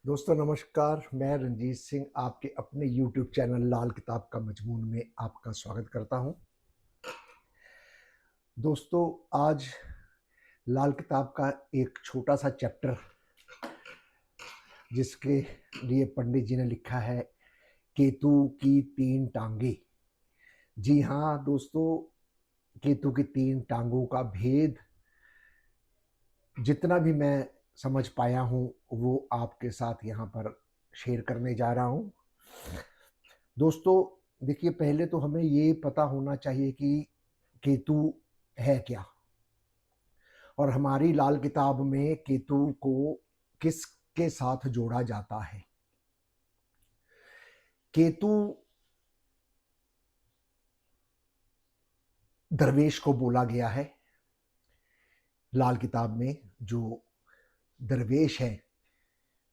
दोस्तों नमस्कार, मैं रंजीत सिंह आपके अपने यूट्यूब चैनल लाल किताब का मजमून में आपका स्वागत करता हूं। दोस्तों आज लाल किताब का एक छोटा सा चैप्टर जिसके लिए पंडित जी ने लिखा है केतु की तीन टांगे। जी हाँ दोस्तों, केतु की तीन टांगों का भेद जितना भी मैं समझ पाया हूं वो आपके साथ यहाँ पर शेयर करने जा रहा हूं। दोस्तों देखिए, पहले तो हमें ये पता होना चाहिए कि केतु है क्या, और हमारी लाल किताब में केतु को किसके साथ जोड़ा जाता है। केतु दरवेश को बोला गया है लाल किताब में। जो दरवेश है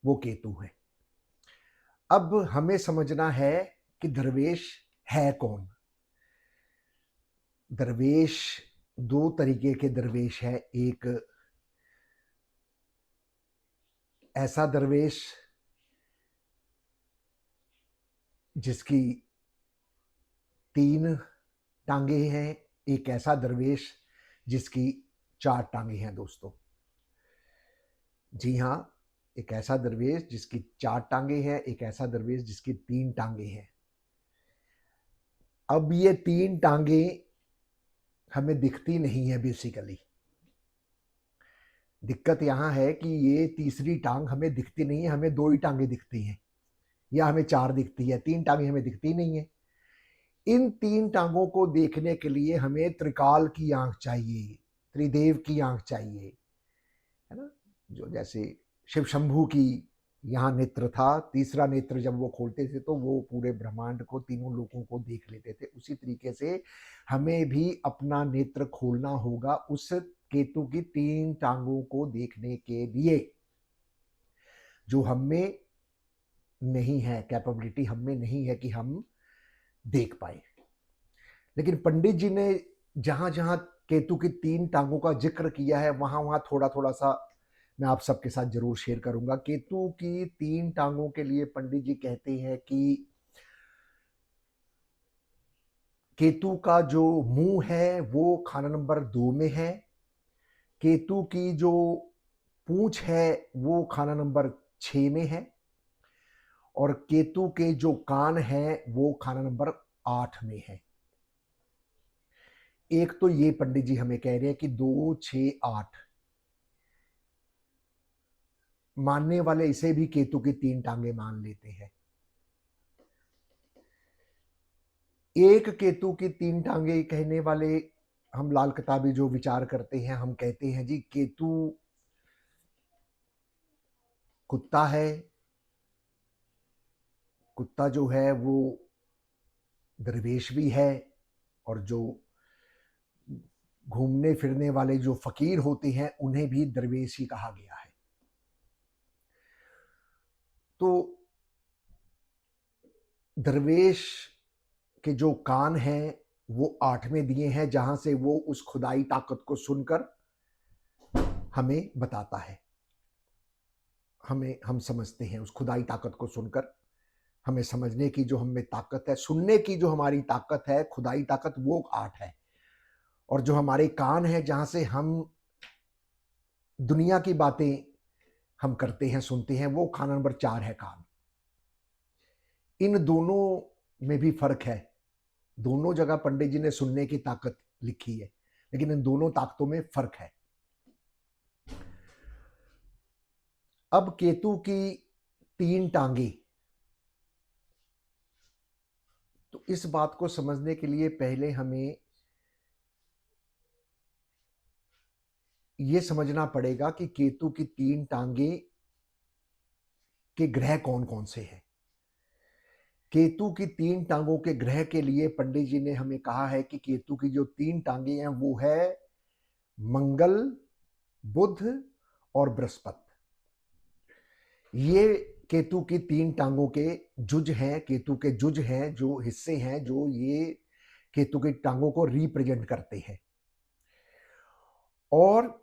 वो केतु है। अब हमें समझना है कि दरवेश है कौन। दरवेश दो तरीके के दरवेश है। एक ऐसा दरवेश जिसकी तीन टांगे हैं, एक ऐसा दरवेश जिसकी चार टांगे हैं। दोस्तों जी हाँ, एक ऐसा दरवेश जिसकी चार टांगे हैं, एक ऐसा दरवेश जिसकी तीन टांगे हैं। अब ये तीन टांगे हमें दिखती नहीं है। बेसिकली दिक्कत यहां है कि ये तीसरी टांग हमें दिखती नहीं है। हमें दो ही टांगे दिखती हैं, या हमें चार दिखती है, तीन टांगे हमें दिखती नहीं है। इन तीन टांगों को देखने के लिए हमें त्रिकाल की आंख चाहिए, त्रिदेव की आंख चाहिए, है ना। जो जैसे शिव शंभू की यहाँ नेत्र था, तीसरा नेत्र जब वो खोलते थे तो वो पूरे ब्रह्मांड को, तीनों लोगों को देख लेते थे। उसी तरीके से हमें भी अपना नेत्र खोलना होगा उस केतु की तीन टांगों को देखने के लिए, जो हमें नहीं है, कैपेबिलिटी हमें नहीं है कि हम देख पाए। लेकिन पंडित जी ने जहां जहां केतु की तीन टांगों का जिक्र किया है वहां वहां थोड़ा थोड़ा सा मैं आप सबके साथ जरूर शेयर करूंगा। केतु की तीन टांगों के लिए पंडित जी कहते हैं कि केतु का जो मुंह है वो खाना नंबर 2 में है। केतु की जो पूंछ है वो खाना नंबर 6 में है। और केतु के जो कान है वो खाना नंबर 8 में है। एक तो ये पंडित जी हमें कह रहे हैं कि 2, 6, 8 मानने वाले इसे भी केतु की तीन टांगे मान लेते हैं। एक केतु की तीन टांगे कहने वाले हम लाल किताबी जो विचार करते हैं, हम कहते हैं जी केतु कुत्ता है। कुत्ता जो है वो दरवेश भी है, और जो घूमने फिरने वाले जो फकीर होते हैं उन्हें भी दरवेश ही कहा गया है। तो दरवेश के जो कान हैं वो 8वें दिए हैं, जहां से वो उस खुदाई ताकत को सुनकर हमें बताता है। हम समझते हैं उस खुदाई ताकत को सुनकर। हमें समझने की जो हमें ताकत है, सुनने की जो हमारी ताकत है, खुदाई ताकत, वो 8 है। और जो हमारे कान है जहां से हम दुनिया की बातें हम करते हैं, सुनते हैं, वो खाना नंबर 4 है, कान। इन दोनों में भी फर्क है। दोनों जगह पंडित जी ने सुनने की ताकत लिखी है, लेकिन इन दोनों ताकतों में फर्क है। अब केतु की तीन टांगे, तो इस बात को समझने के लिए पहले हमें यह समझना पड़ेगा कि केतु की तीन टांगे के ग्रह कौन कौन से हैं। केतु की तीन टांगों के ग्रह के लिए पंडित जी ने हमें कहा है कि केतु की जो तीन टांगे हैं वो है मंगल, बुध और बृहस्पति। ये केतु की तीन टांगों के जुज हैं, केतु के जुज हैं, जो हिस्से हैं जो ये केतु की टांगों को रिप्रेजेंट करते हैं। और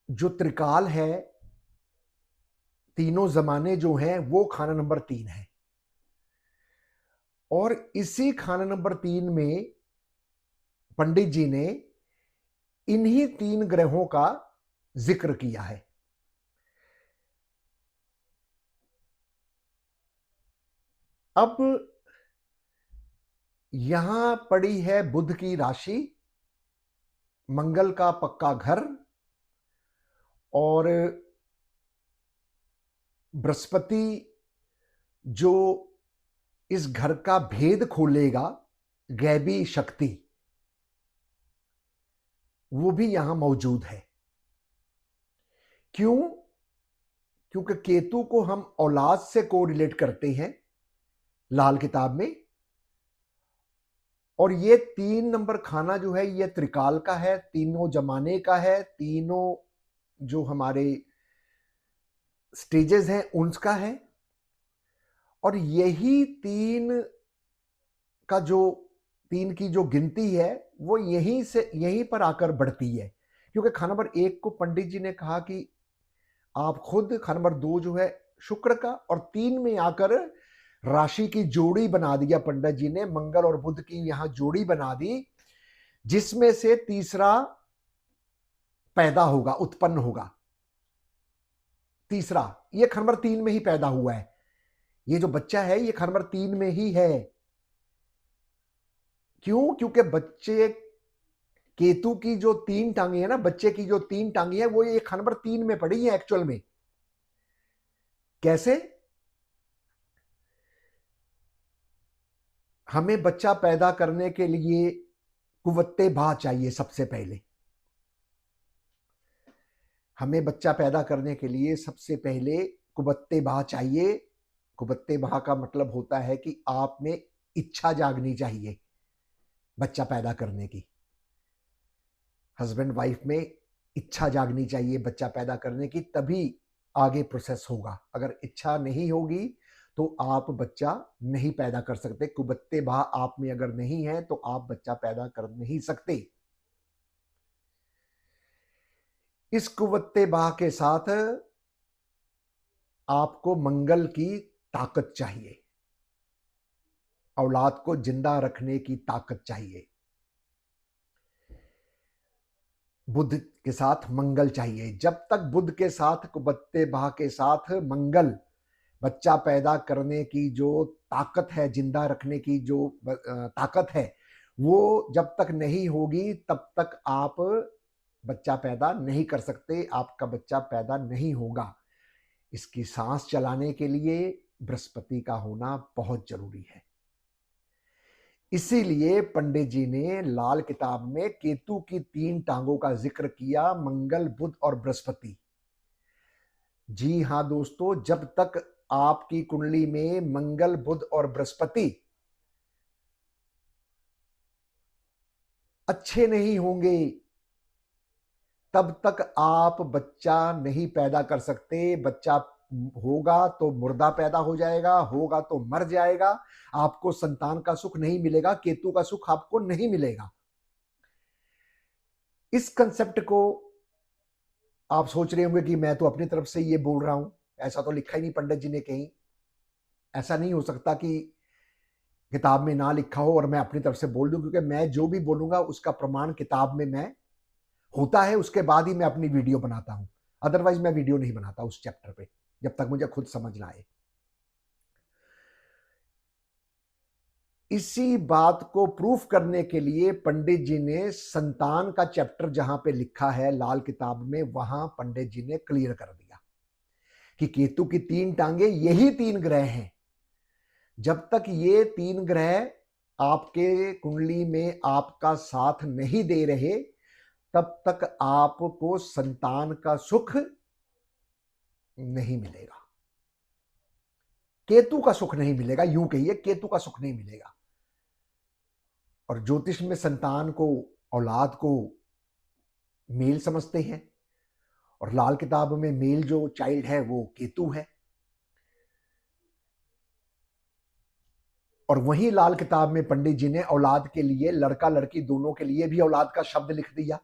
जो त्रिकाल है, तीनों जमाने जो हैं वो खाना नंबर 3 है, और इसी खाना नंबर 3 में पंडित जी ने इन्हीं 3 ग्रहों का जिक्र किया है। अब यहां पड़ी है बुध की राशि, मंगल का पक्का घर, और बृहस्पति जो इस घर का भेद खोलेगा, गैबी शक्ति, वो भी यहां मौजूद है। क्यों? क्योंकि केतु को हम औलाद से कोरिलेट करते हैं लाल किताब में, और ये 3 नंबर खाना जो है ये त्रिकाल का है, तीनों जमाने का है, तीनों जो हमारे स्टेजेस हैं उनका है, और यही 3 का जो 3 की जो गिनती है वो यहीं पर आकर बढ़ती है। क्योंकि खाना नंबर 1 को पंडित जी ने कहा कि आप खुद, खाना नंबर 2 जो है शुक्र का, और 3 में आकर राशि की जोड़ी बना दिया पंडित जी ने, मंगल और बुध की यहां जोड़ी बना दी, जिसमें से तीसरा पैदा होगा, उत्पन्न होगा। तीसरा ये खाना नंबर 3 में ही पैदा हुआ है, ये जो बच्चा है ये खाना नंबर 3 में ही है। क्यों? क्योंकि बच्चे केतु की जो 3 टांगे है ना, बच्चे की जो 3 टांगे है वो ये खाना नंबर 3 में पड़ी है एक्चुअल में। कैसे? हमें बच्चा पैदा करने के लिए कुव्वते बा चाहिए। सबसे पहले हमें बच्चा पैदा करने के लिए सबसे पहले कुव्वते बा चाहिए। कुव्वते बा का मतलब होता है कि आप में इच्छा जागनी चाहिए बच्चा पैदा करने की। हस्बैंड वाइफ में इच्छा जागनी चाहिए बच्चा पैदा करने की, तभी आगे प्रोसेस होगा। अगर इच्छा नहीं होगी तो आप बच्चा नहीं पैदा कर सकते। कुव्वते बा आप में अगर नहीं है तो आप बच्चा पैदा कर नहीं सकते। इस कुव्वते बा के साथ आपको मंगल की ताकत चाहिए, औलाद को जिंदा रखने की ताकत चाहिए। बुध के साथ मंगल चाहिए। जब तक बुध के साथ, कुव्वते बा के साथ मंगल, बच्चा पैदा करने की जो ताकत है, जिंदा रखने की जो ताकत है, वो जब तक नहीं होगी तब तक आप बच्चा पैदा नहीं कर सकते, आपका बच्चा पैदा नहीं होगा। इसकी सांस चलाने के लिए बृहस्पति का होना बहुत जरूरी है। इसीलिए पंडित जी ने लाल किताब में केतु की 3 टांगों का जिक्र किया, मंगल, बुध और बृहस्पति। जी हां दोस्तों, जब तक आपकी कुंडली में मंगल, बुध और बृहस्पति अच्छे नहीं होंगे तब तक आप बच्चा नहीं पैदा कर सकते। बच्चा होगा तो मुर्दा पैदा हो जाएगा, होगा तो मर जाएगा। आपको संतान का सुख नहीं मिलेगा, केतु का सुख आपको नहीं मिलेगा। इस कंसेप्ट को आप सोच रहे होंगे कि मैं तो अपनी तरफ से ये बोल रहा हूं, ऐसा तो लिखा ही नहीं पंडित जी ने कहीं। ऐसा नहीं हो सकता कि किताब में ना लिखा हो और मैं अपनी तरफ से बोल दूं, क्योंकि मैं जो भी बोलूंगा उसका प्रमाण किताब में मैं होता है, उसके बाद ही मैं अपनी वीडियो बनाता हूं। अदरवाइज मैं वीडियो नहीं बनाता उस चैप्टर पे जब तक मुझे खुद समझ ना आए। इसी बात को प्रूफ करने के लिए पंडित जी ने संतान का चैप्टर जहां पे लिखा है लाल किताब में, वहां पंडित जी ने क्लियर कर दिया कि केतु की 3 टांगे यही 3 ग्रह हैं। जब तक ये 3 ग्रह आपके कुंडली में आपका साथ नहीं दे रहे तब तक आपको संतान का सुख नहीं मिलेगा, केतु का सुख नहीं मिलेगा, यूं कहिए केतु का सुख नहीं मिलेगा। और ज्योतिष में संतान को, औलाद को मेल समझते हैं, और लाल किताब में मेल जो चाइल्ड है वो केतु है। और वहीं लाल किताब में पंडित जी ने औलाद के लिए, लड़का लड़की दोनों के लिए भी औलाद का शब्द लिख दिया।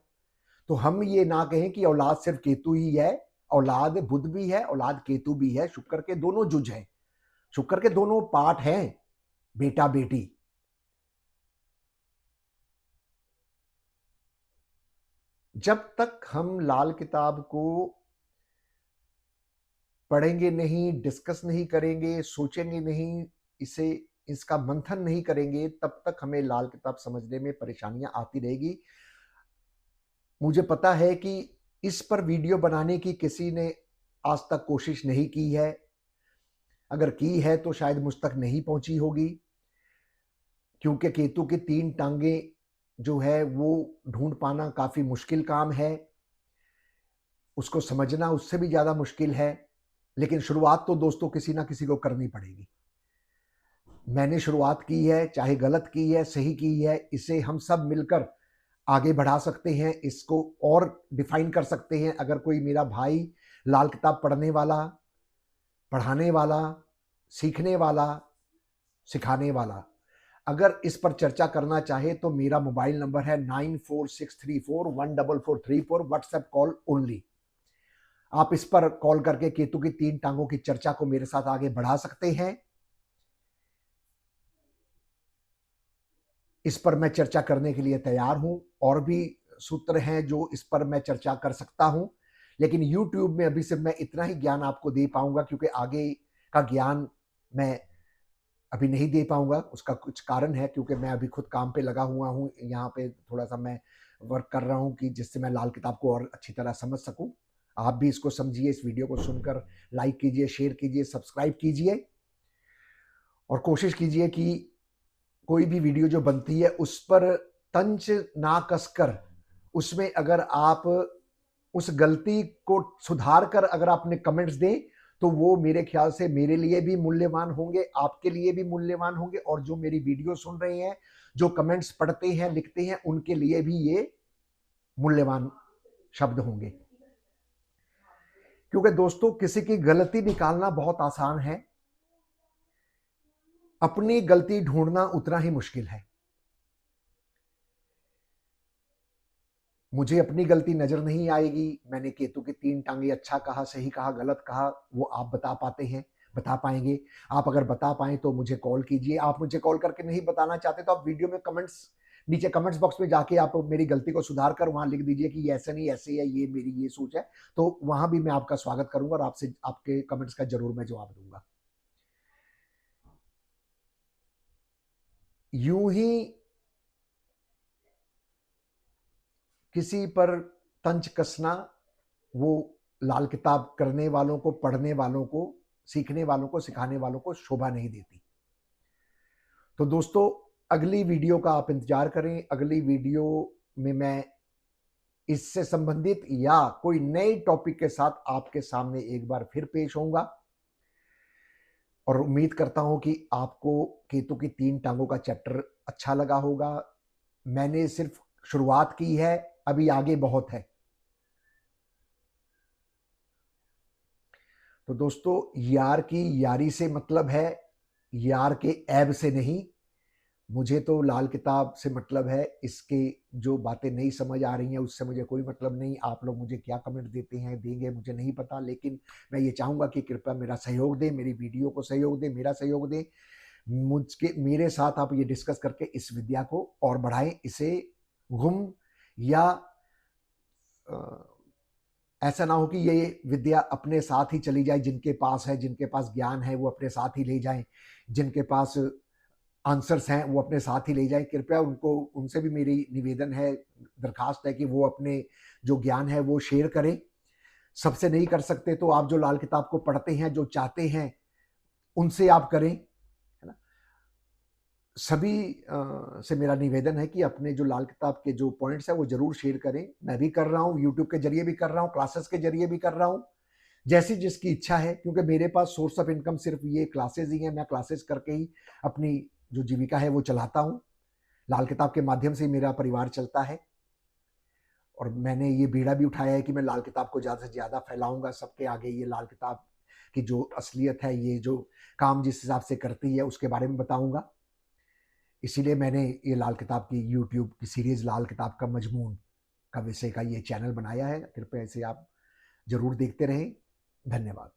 तो हम ये ना कहें कि औलाद सिर्फ केतु ही है, औलाद बुध भी है, औलाद केतु भी है, शुक्र के दोनों जुज हैं, शुक्र के दोनों पार्ट हैं, बेटा बेटी। जब तक हम लाल किताब को पढ़ेंगे नहीं, डिस्कस नहीं करेंगे, सोचेंगे नहीं, इसे इसका मंथन नहीं करेंगे, तब तक हमें लाल किताब समझने में परेशानियां आती रहेगी। मुझे पता है कि इस पर वीडियो बनाने की किसी ने आज तक कोशिश नहीं की है, अगर की है तो शायद मुझ तक नहीं पहुंची होगी, क्योंकि केतु की 3 टांगे जो है वो ढूंढ पाना काफी मुश्किल काम है, उसको समझना उससे भी ज्यादा मुश्किल है। लेकिन शुरुआत तो दोस्तों किसी ना किसी को करनी पड़ेगी। मैंने शुरुआत की है, चाहे गलत की है, सही की है, इसे हम सब मिलकर आगे बढ़ा सकते हैं, इसको और डिफाइन कर सकते हैं। अगर कोई मेरा भाई लाल किताब पढ़ने वाला, पढ़ाने वाला, सीखने वाला, सिखाने वाला अगर इस पर चर्चा करना चाहे तो मेरा मोबाइल नंबर है 9463414434, व्हाट्सएप कॉल ओनली। आप इस पर कॉल करके केतु की 3 टांगों की चर्चा को मेरे साथ आगे बढ़ा सकते हैं। इस पर मैं चर्चा करने के लिए तैयार हूं। और भी सूत्र हैं जो इस पर मैं चर्चा कर सकता हूं, लेकिन YouTube में अभी सिर्फ मैं इतना ही ज्ञान आपको दे पाऊंगा, क्योंकि आगे का ज्ञान मैं अभी नहीं दे पाऊंगा। उसका कुछ कारण है, क्योंकि मैं अभी खुद काम पे लगा हुआ हूं, यहाँ पे थोड़ा सा मैं वर्क कर रहा हूं कि जिससे मैं लाल किताब को और अच्छी तरह समझ सकूं। आप भी इसको समझिए, इस वीडियो को सुनकर लाइक कीजिए, शेयर कीजिए, सब्सक्राइब कीजिए और कोशिश कीजिए कि कोई भी वीडियो जो बनती है उस पर तंज ना कसकर, उसमें अगर आप उस गलती को सुधार कर अगर आपने कमेंट्स दें तो वो मेरे ख्याल से मेरे लिए भी मूल्यवान होंगे, आपके लिए भी मूल्यवान होंगे, और जो मेरी वीडियो सुन रहे हैं, जो कमेंट्स पढ़ते हैं, लिखते हैं, उनके लिए भी ये मूल्यवान शब्द होंगे। क्योंकि दोस्तों किसी की गलती निकालना बहुत आसान है, अपनी गलती ढूंढना उतना ही मुश्किल है। मुझे अपनी गलती नजर नहीं आएगी, मैंने केतु की 3 टांगे अच्छा कहा, सही कहा, गलत कहा, वो आप बता पाते हैं, बता पाएंगे। आप अगर बता पाएं तो मुझे कॉल कीजिए। आप मुझे कॉल करके नहीं बताना चाहते तो आप वीडियो में कमेंट्स, नीचे कमेंट्स बॉक्स में जाके आप मेरी गलती को सुधार कर वहां लिख दीजिए कि ये ऐसा नहीं, ऐसे है, ये मेरी ये सोच है, तो वहां भी मैं आपका स्वागत करूंगा और आपसे आपके कमेंट्स का जरूर मैं जवाब दूंगा। यूं ही किसी पर तंज कसना, वो लाल किताब करने वालों को, पढ़ने वालों को, सीखने वालों को, सिखाने वालों को शोभा नहीं देती। तो दोस्तों अगली वीडियो का आप इंतजार करें। अगली वीडियो में मैं इससे संबंधित या कोई नए टॉपिक के साथ आपके सामने एक बार फिर पेश होऊंगा, और उम्मीद करता हूं कि आपको केतु की 3 टांगों का चैप्टर अच्छा लगा होगा। मैंने सिर्फ शुरुआत की है, अभी आगे बहुत है। तो दोस्तों यार की यारी से मतलब है, यार के ऐब से नहीं। मुझे तो लाल किताब से मतलब है, इसके जो बातें नहीं समझ आ रही हैं उससे मुझे कोई मतलब नहीं। आप लोग मुझे क्या कमेंट देते हैं, देंगे, मुझे नहीं पता, लेकिन मैं ये चाहूँगा कि कृपया मेरा सहयोग दें, मेरी वीडियो को सहयोग दें, मेरा सहयोग दें। मेरे साथ आप ये डिस्कस करके इस विद्या को और बढ़ाएं, इसे गुम या ऐसा ना हो कि ये विद्या अपने साथ ही चली जाए। जिनके पास है, जिनके पास ज्ञान है, वो अपने साथ ही ले जाएं, जिनके पास आंसर्स हैं वो अपने साथ ही ले जाएं। कृपया उनको, उनसे भी मेरी निवेदन है, दरखास्त है कि वो अपने जो ज्ञान है वो शेयर करें। सबसे नहीं कर सकते तो आप जो लाल किताब को पढ़ते हैं, जो चाहते हैं, उनसे आप करें, है ना। सभी से मेरा निवेदन है कि अपने जो लाल किताब के जो पॉइंट्स है वो जरूर शेयर करें। मैं भी कर रहा हूँ, यूट्यूब के जरिए भी कर रहा हूँ, क्लासेस के जरिए भी कर रहा हूँ, जैसी जिसकी इच्छा है, क्योंकि मेरे पास सोर्स ऑफ इनकम सिर्फ ये क्लासेस ही है। मैं क्लासेस करके ही अपनी जो जीविका है वो चलाता हूँ। लाल किताब के माध्यम से मेरा परिवार चलता है, और मैंने ये बीड़ा भी उठाया है कि मैं लाल किताब को ज़्यादा से ज़्यादा फैलाऊंगा सबके आगे। ये लाल किताब की जो असलियत है, ये जो काम जिस हिसाब से करती है, उसके बारे में बताऊंगा। इसीलिए मैंने ये लाल किताब की यूट्यूब की सीरीज लाल किताब का मजमून का विषय का ये चैनल बनाया है। कृपया इसे आप जरूर देखते रहें। धन्यवाद।